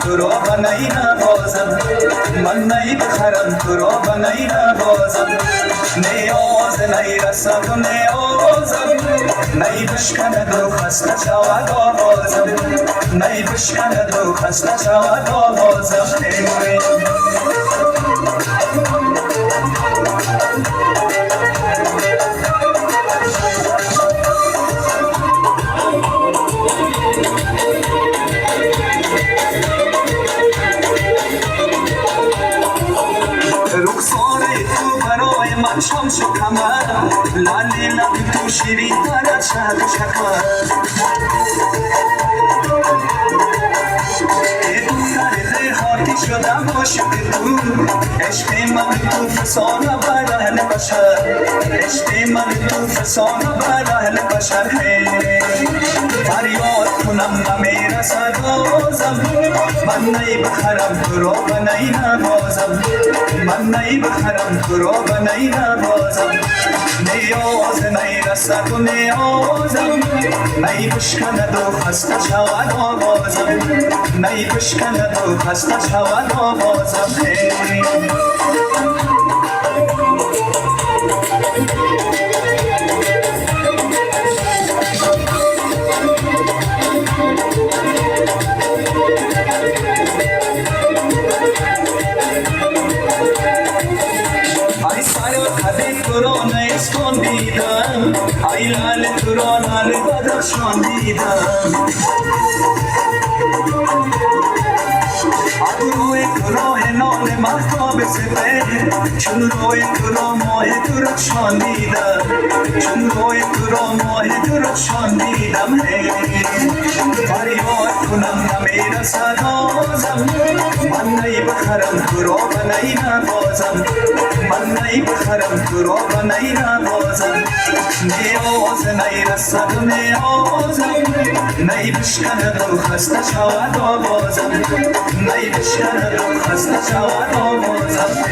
تو را و نی نوازم من نی بخرم تو را و نی نوازم نیاز نی رسد و نیازم نی بشکند و خسته شود آوازم نی بشکند و خسته شود آوازم رخسار تو برای من شمس و کمر لاله لب تو شیرین تر از شهد و شکر دلهاتی شدم عاشق تو عشق من تو فسانه بر اهل بشر عشق من تو فسانه بر اهل بشر فریاد کنم نمیرسد آوازم من نی بخرم تو را و نی نوازم من نی بخرم تو را و نی نوازم نیاز نی رسد و نیازم نی بشکند و خسته شود آوازم نی بشکند و خسته شود آوازم ای سر خدی تو را نیستان دیدم ای لال تو را لال بدخشان دیدم روی تو راه نان مهتاب سپهر چون روی تو را ماه درخشان دیدم چون روی تو را ماه درخشان دیدم فریاد کنم نمیرسد آوازم من نی بخرم تو را و نی نوازم من نی بخرم تو را و نی نوازم نیاز نی رسد و نیازم نی بشکند و خسته شود آوازم نی بشکند و خسته شود آوازم